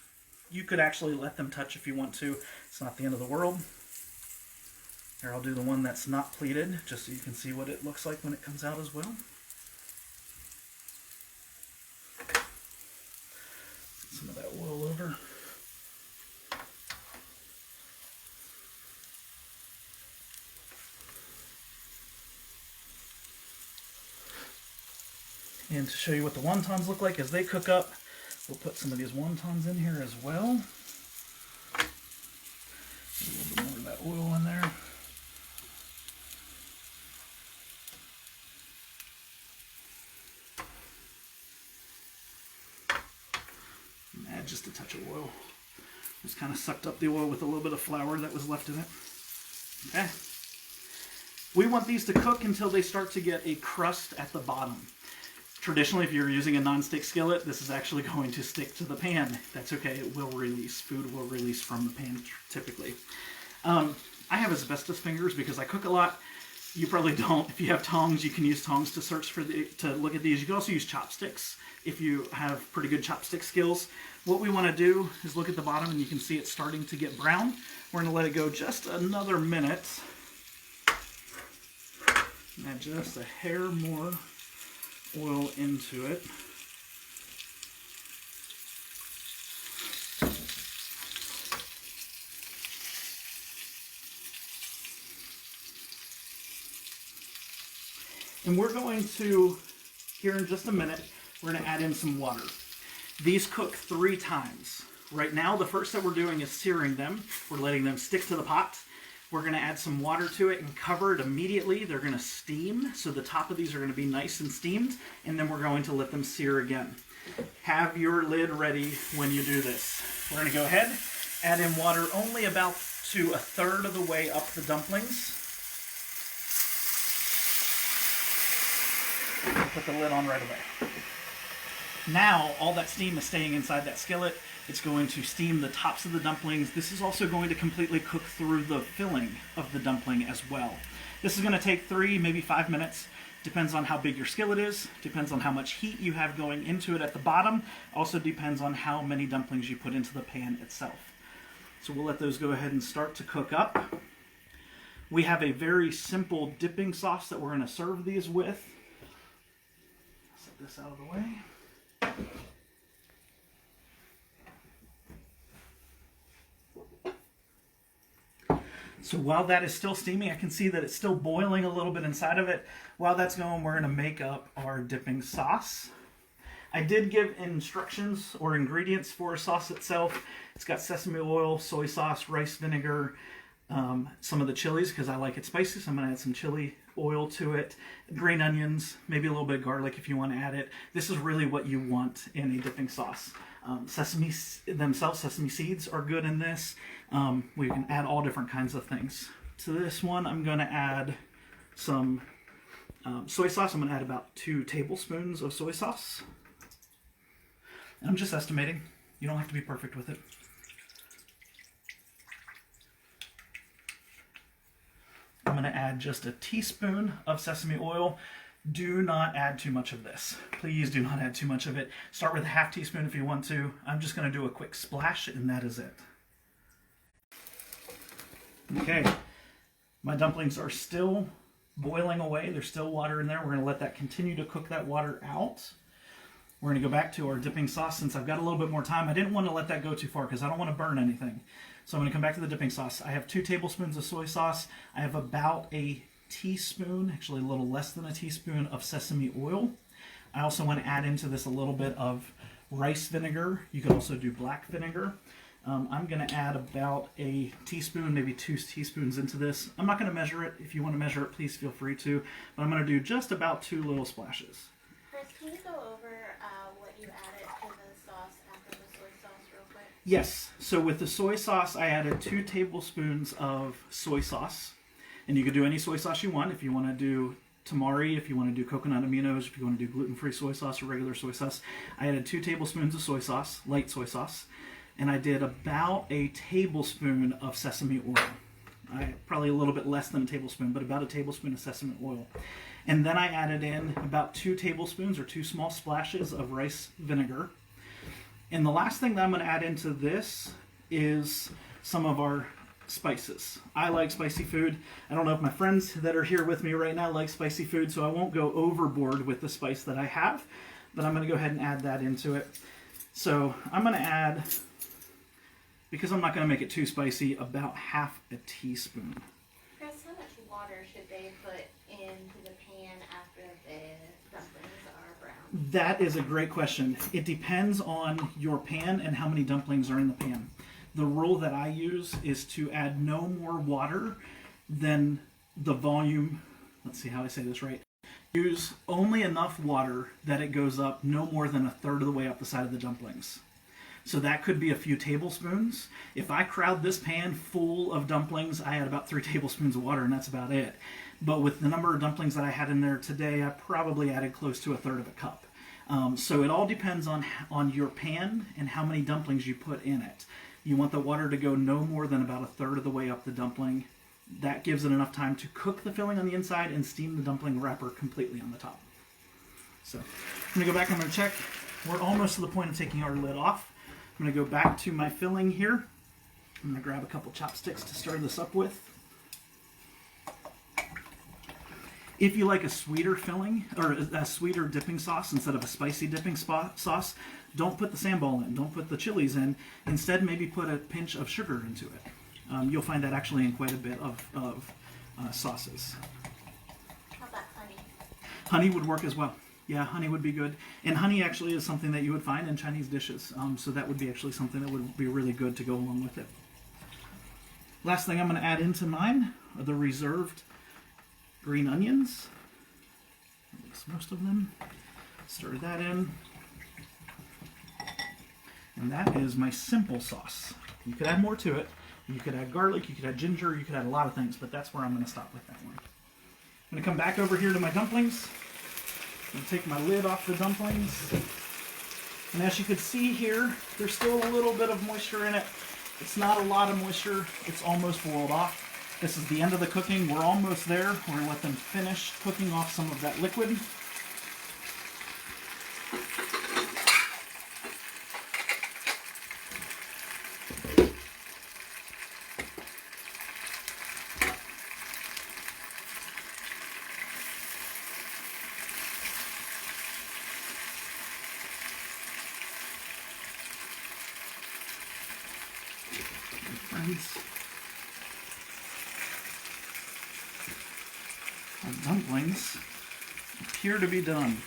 You could actually let them touch if you want to. It's not the end of the world. Here, I'll do the one that's not pleated, just so you can see what it looks like when it comes out as well. Some of that oil over. And to show you what the wontons look like as they cook up, we'll put some of these wontons in here as well. A little bit more of that oil in there. And add just a touch of oil. Just kind of sucked up the oil with a little bit of flour that was left in it. Okay. We want these to cook until they start to get a crust at the bottom. Traditionally, if you're using a non-stick skillet, this is actually going to stick to the pan. That's okay, it will release. Food will release from the pan, typically. I have asbestos fingers because I cook a lot. You probably don't. If you have tongs, you can use tongs to search for to look at these. You can also use chopsticks if you have pretty good chopstick skills. What we want to do is look at the bottom, and you can see it's starting to get brown. We're going to let it go just another minute. Add just a hair more oil into it. And we're going to, here in just a minute, we're going to add in some water. These cook 3 times. Right now, the first that we're doing is searing them. We're letting them stick to the pot. We're going to add some water to it and cover it immediately. They're going to steam, so the top of these are going to be nice and steamed, and then we're going to let them sear again. Have your lid ready when you do this. We're going to go ahead, add in water only about to 1/3 of the way up the dumplings. Put the lid on right away. Now, all that steam is staying inside that skillet. It's going to steam the tops of the dumplings. This is also going to completely cook through the filling of the dumpling as well. This is going to take 3, maybe 5 minutes. Depends on how big your skillet is. Depends on how much heat you have going into it at the bottom. Also depends on how many dumplings you put into the pan itself. So we'll let those go ahead and start to cook up. We have a very simple dipping sauce that we're going to serve these with. Set this out of the way. So while that is still steaming, I can see that it's still boiling a little bit inside of it. While that's going, we're going to make up our dipping sauce. I did give instructions or ingredients for a sauce itself. It's got sesame oil, soy sauce, rice vinegar, some of the chilies because I like it spicy, so I'm going to add some chili oil to it, green onions, maybe a little bit of garlic if you want to add it. This is really what you want in a dipping sauce. Sesame seeds are good in this. We can add all different kinds of things. To this one, I'm going to add some soy sauce. I'm going to add about 2 tablespoons of soy sauce. And I'm just estimating. You don't have to be perfect with it. I'm going to add just a teaspoon of sesame oil. Do not add too much of this. Please do not add too much of it. Start with a ½ teaspoon if you want to. I'm just going to do a quick splash, and that is it. Okay, my dumplings are still boiling away. There's still water in there. We're going to let that continue to cook that water out. We're going to go back to our dipping sauce since I've got a little bit more time. I didn't want to let that go too far because I don't want to burn anything. So I'm going to come back to the dipping sauce. I have 2 tablespoons of soy sauce. I have about a teaspoon, actually a little less than a teaspoon of sesame oil. I also want to add into this a little bit of rice vinegar. You can also do black vinegar. I'm going to add about a teaspoon, maybe 2 teaspoons into this. I'm not going to measure it. If you want to measure it, please feel free to. But I'm going to do just about 2 little splashes. Chris, can you go over what you added to the sauce after the soy sauce real quick? Yes. So with the soy sauce, I added 2 tablespoons of soy sauce. And you could do any soy sauce you want. If you want to do tamari, if you want to do coconut aminos, if you want to do gluten-free soy sauce or regular soy sauce. I added 2 tablespoons of soy sauce, light soy sauce. And I did about a tablespoon of sesame oil. Probably a little bit less than a tablespoon, but about a tablespoon of sesame oil. And then I added in about 2 tablespoons or 2 small splashes of rice vinegar. And the last thing that I'm going to add into this is some of our spices. I like spicy food. I don't know if my friends that are here with me right now like spicy food, so I won't go overboard with the spice that I have, but I'm going to go ahead and add that into it. So I'm going to add, because I'm not going to make it too spicy, about ½ a teaspoon. Chris, how much water should they put into the pan after the dumplings are brown? That is a great question. It depends on your pan and how many dumplings are in the pan. The rule that I use is to add no more water than the volume. Let's see how I say this right. Use only enough water that it goes up no more than 1/3 of the way up the side of the dumplings. So that could be a few tablespoons. If I crowd this pan full of dumplings, I add about 3 tablespoons of water, and that's about it. But with the number of dumplings that I had in there today, I probably added close to 1/3 of a cup. So it all depends on your pan and how many dumplings you put in it. You want the water to go no more than about 1/3 of the way up the dumpling. That gives it enough time to cook the filling on the inside and steam the dumpling wrapper completely on the top. So I'm going to go back, I'm going to check. We're almost to the point of taking our lid off. I'm going to go back to my filling here. I'm going to grab a couple chopsticks to stir this up with. If you like a sweeter filling, or a sweeter dipping sauce instead of a spicy dipping sauce, don't put the sambal in, don't put the chilies in. Instead, maybe put a pinch of sugar into it. You'll find that actually in quite a bit of sauces. How about honey? Honey would work as well. Yeah, honey would be good. And honey actually is something that you would find in Chinese dishes. So that would be actually something that would be really good to go along with it. Last thing I'm going to add into mine are the reserved green onions. Mix most of them. Stir that in. And that is my simple sauce. You could add more to it. You could add garlic, you could add ginger, you could add a lot of things, but that's where I'm going to stop with that one. I'm going to come back over here to my dumplings. I'm going to take my lid off the dumplings. And as you can see here, there's still a little bit of moisture in it. It's not a lot of moisture. It's almost boiled off. This is the end of the cooking. We're almost there. We're going to let them finish cooking off some of that liquid. Friends, our dumplings appear to be done.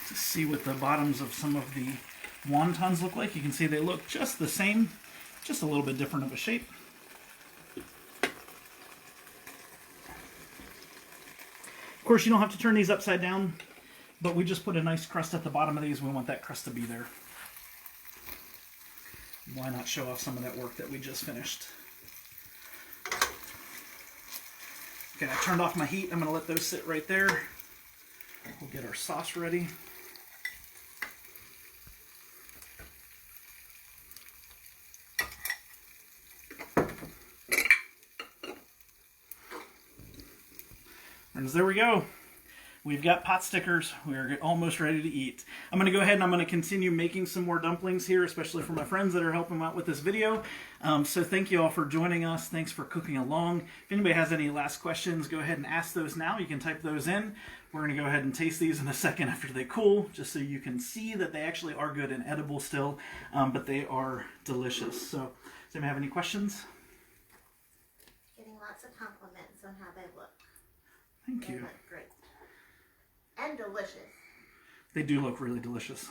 To see what the bottoms of some of the wontons look like, you can see they look just the same, just a little bit different of a shape. Of course, you don't have to turn these upside down, but we just put a nice crust at the bottom of these. We want that crust to be there. Why not show off some of that work that we just finished? Okay, I turned off my heat. I'm going to let those sit right there. We'll get our sauce ready. And there we go. We've got pot stickers. We're almost ready to eat. I'm going to go ahead and I'm going to continue making some more dumplings here, especially for my friends that are helping out with this video. So thank you all for joining us. Thanks for cooking along. If anybody has any last questions, go ahead and ask those now. You can type those in. We're going to go ahead and taste these in a second after they cool, just so you can see that they actually are good and edible still, but they are delicious. So does anybody have any questions? Getting lots of compliments on how they look. Thank you. They look great. And delicious. They do look really delicious.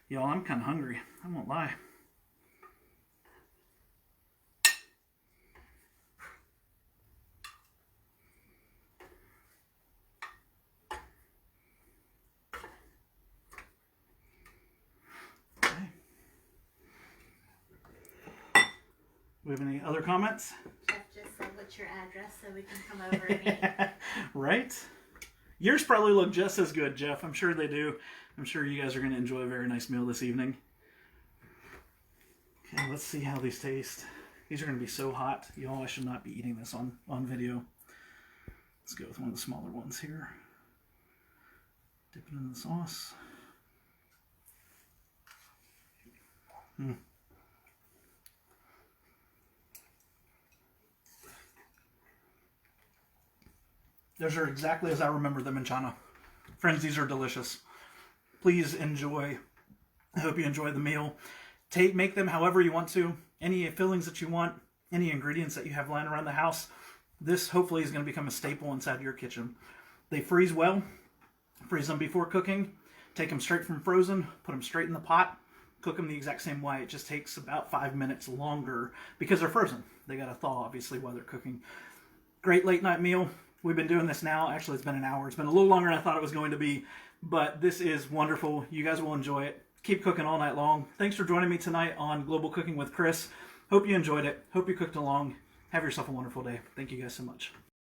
Y'all, I'm kind of hungry. I won't lie. Okay. We have any other comments? Jeff just said, what's your address so we can come over and eat? Right? Yours probably look just as good, Jeff. I'm sure they do. I'm sure you guys are going to enjoy a very nice meal this evening. Okay, let's see how these taste. These are going to be so hot. Y'all, I should not be eating this on video. Let's go with one of the smaller ones here. Dip it in the sauce. Those are exactly as I remember them in China. Friends, these are delicious. Please enjoy. I hope you enjoy the meal. Make them however you want to. Any fillings that you want, any ingredients that you have lying around the house. This hopefully is going to become a staple inside your kitchen. They freeze well. Freeze them before cooking. Take them straight from frozen. Put them straight in the pot. Cook cook them the exact same way. It just takes about 5 minutes longer because they're frozen. They got to thaw, obviously, while they're cooking. Great late night meal. We've been doing this now. Actually, it's been an hour. It's been a little longer than I thought it was going to be, but this is wonderful. You guys will enjoy it. Keep cooking all night long. Thanks for joining me tonight on Global Cooking with Chris. Hope you enjoyed it. Hope you cooked along. Have yourself a wonderful day. Thank you guys so much.